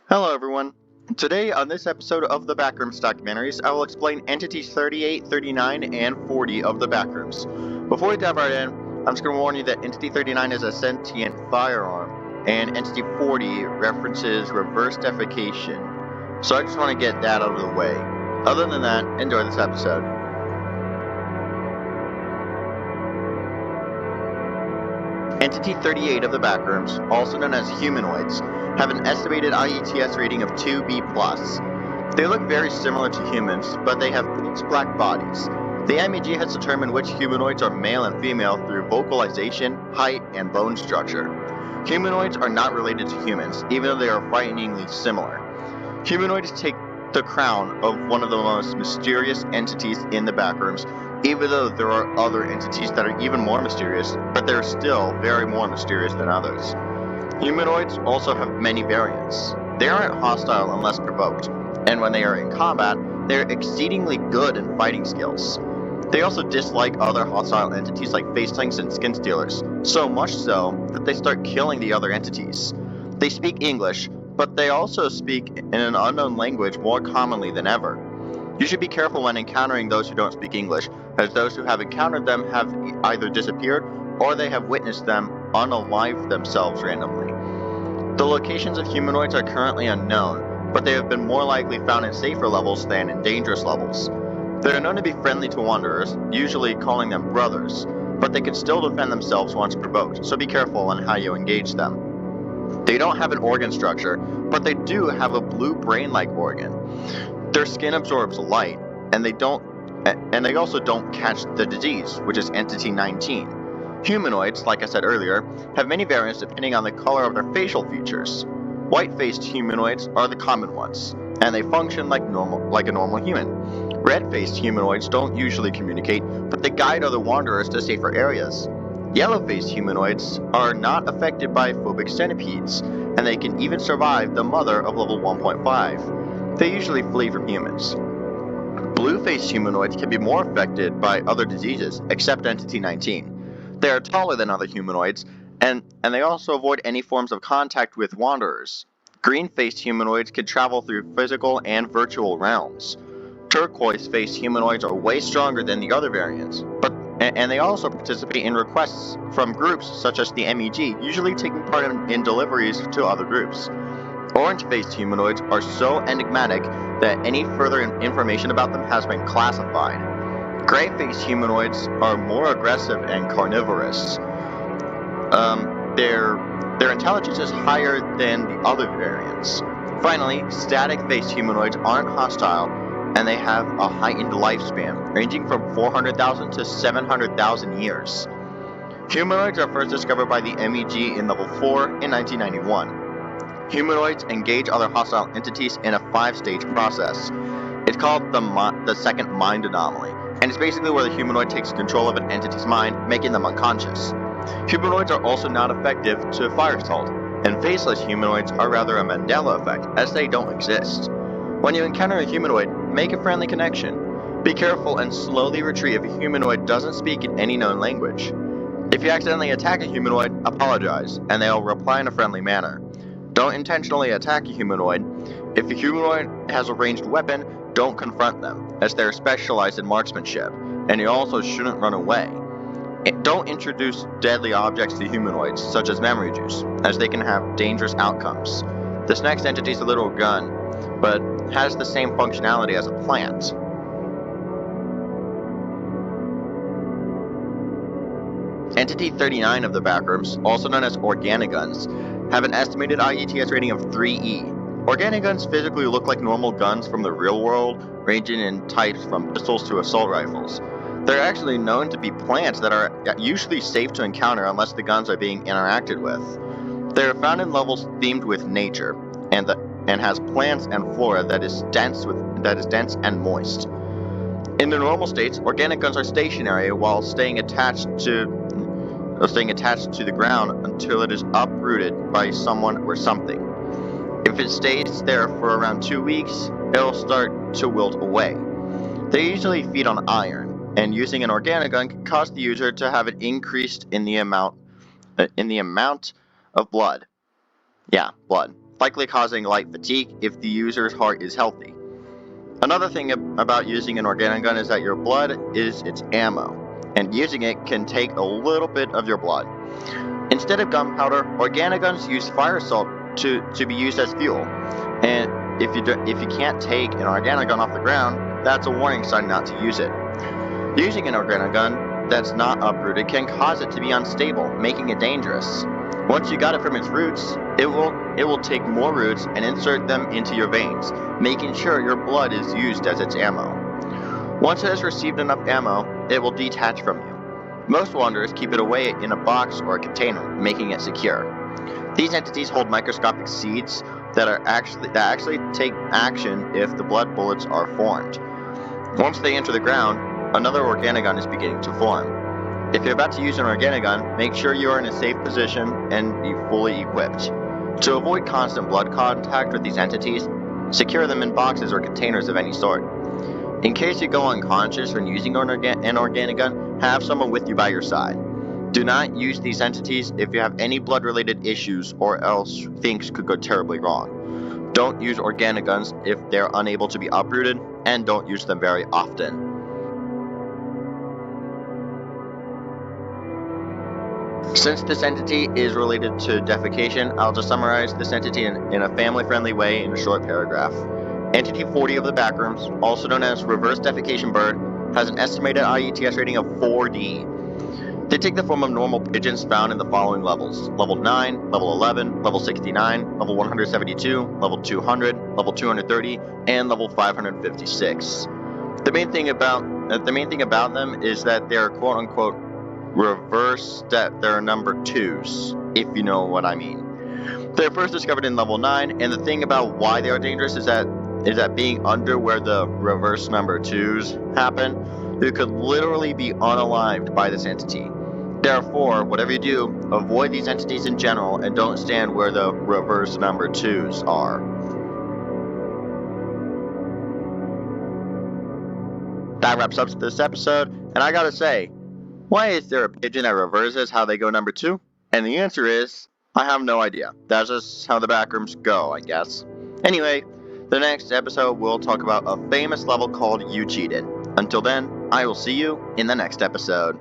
Hello everyone. Today on this episode of the Backrooms Documentaries, I will explain Entities 38, 39, and 40 of the Backrooms. Before we dive right in, I'm just going to warn you that Entity 39 is a sentient firearm, and Entity 40 references reverse defecation. So I just want to get that out of the way. Other than that, enjoy this episode. Entity 38 of the Backrooms, also known as Humanoids, have an estimated IETS rating of 2B+. They look very similar to humans, but they have pitch black bodies. The MEG has determined which humanoids are male and female through vocalization, height, and bone structure. Humanoids are not related to humans, even though they are frighteningly similar. Humanoids take the crown of one of the most mysterious entities in the Backrooms, even though there are other entities that are even more mysterious, but they're still very more mysterious than others. Humanoids also have many variants. They aren't hostile unless provoked, and when they are in combat, they are exceedingly good in fighting skills. They also dislike other hostile entities like facelings and skin stealers, so much so that they start killing the other entities. They speak English, but they also speak in an unknown language more commonly than ever. You should be careful when encountering those who don't speak English, as those who have encountered them have either disappeared or they have witnessed them unalive themselves randomly. The locations of humanoids are currently unknown, but they have been more likely found in safer levels than in dangerous levels. They are known to be friendly to wanderers, usually calling them brothers, but they can still defend themselves once provoked, so be careful on how you engage them. They don't have an organ structure, but they do have a blue brain-like organ. Their skin absorbs light, and they also don't catch the disease, which is Entity 19. Humanoids, like I said earlier, have many variants depending on the color of their facial features. White-faced humanoids are the common ones, and they function like a normal human. Red-faced humanoids don't usually communicate, but they guide other wanderers to safer areas. Yellow-faced humanoids are not affected by phobic centipedes, and they can even survive the mother of level 1.5. They usually flee from humans. Blue-faced humanoids can be more affected by other diseases, except Entity 19. They are taller than other humanoids, and they also avoid any forms of contact with wanderers. Green-faced humanoids can travel through physical and virtual realms. Turquoise-faced humanoids are way stronger than the other variants, and they also participate in requests from groups such as the MEG, usually taking part in deliveries to other groups. Orange-faced humanoids are so enigmatic that any further information about them has been classified. Gray-faced humanoids are more aggressive and carnivorous. Their intelligence is higher than the other variants. Finally, static-faced humanoids aren't hostile, and they have a heightened lifespan, ranging from 400,000 to 700,000 years. Humanoids are first discovered by the MEG in level 4 in 1991. Humanoids engage other hostile entities in a 5-stage process. It's called the second mind anomaly, and it's basically where the humanoid takes control of an entity's mind, making them unconscious. Humanoids are also not effective to fire salt, and faceless humanoids are rather a Mandela effect, as they don't exist. When you encounter a humanoid, make a friendly connection. Be careful and slowly retreat if a humanoid doesn't speak in any known language. If you accidentally attack a humanoid, apologize, and they'll reply in a friendly manner. Don't intentionally attack a humanoid. If a humanoid has a ranged weapon, don't confront them, as they're specialized in marksmanship, and you also shouldn't run away. Don't introduce deadly objects to humanoids, such as memory juice, as they can have dangerous outcomes. This next entity is a little gun, but has the same functionality as a plant. Entity 39 of the Backrooms, also known as Organiguns, have an estimated IETS rating of 3E. Organiguns physically look like normal guns from the real world, ranging in types from pistols to assault rifles. They're actually known to be plants that are usually safe to encounter unless the guns are being interacted with. They are found in levels themed with nature, and has plants and flora that is dense and moist. In their normal states, organic guns are stationary while staying attached to the ground until it is uprooted by someone or something. If it stays there for around 2 weeks, it'll start to wilt away. They usually feed on iron, and using an organic gun can cause the user to have it increased in the amount of blood. Yeah, blood. likely causing light fatigue if the user's heart is healthy. Another thing about using an Organigun is that your blood is its ammo, and using it can take a little bit of your blood. Instead of gunpowder, Organiguns use fire salt to be used as fuel, and if you can't take an Organigun off the ground, that's a warning sign not to use it. Using an Organigun that's not uprooted can cause it to be unstable, making it dangerous. Once you got it from its roots, it will take more roots and insert them into your veins, making sure your blood is used as its ammo. Once it has received enough ammo, it will detach from you. Most wanderers keep it away in a box or a container, making it secure. These entities hold microscopic seeds that actually take action if the blood bullets are formed. Once they enter the ground, another Organigun is beginning to form. If you're about to use an Organigun, make sure you are in a safe position and be fully equipped. To avoid constant blood contact with these entities, secure them in boxes or containers of any sort. In case you go unconscious when using an Organigun, have someone with you by your side. Do not use these entities if you have any blood-related issues or else things could go terribly wrong. Don't use Organiguns if they're unable to be uprooted, and don't use them very often. Since this entity is related to defecation, I'll just summarize this entity in a family-friendly way in a short paragraph. Entity 40 of the Backrooms, also known as Reverse Defecation Bird, has an estimated IETS rating of 4D. They take the form of normal pigeons found in the following levels: Level 9, Level 11, Level 69, Level 172, Level 200, Level 230, and Level 556. The main thing about them is that they're quote-unquote reverse they're number 2s, if you know what I mean. They're first discovered in Level 9, and the thing about why they are dangerous is that being under where the reverse number 2s happen, you could literally be unalived by this entity. Therefore, whatever you do, avoid these entities in general and don't stand where the reverse number 2s are. That wraps up this episode, and I gotta say, why is there a pigeon that reverses how they go number 2? And the answer is, I have no idea. That's just how the Backrooms go, I guess. Anyway, the next episode we'll talk about a famous level called You Cheated. Until then, I will see you in the next episode.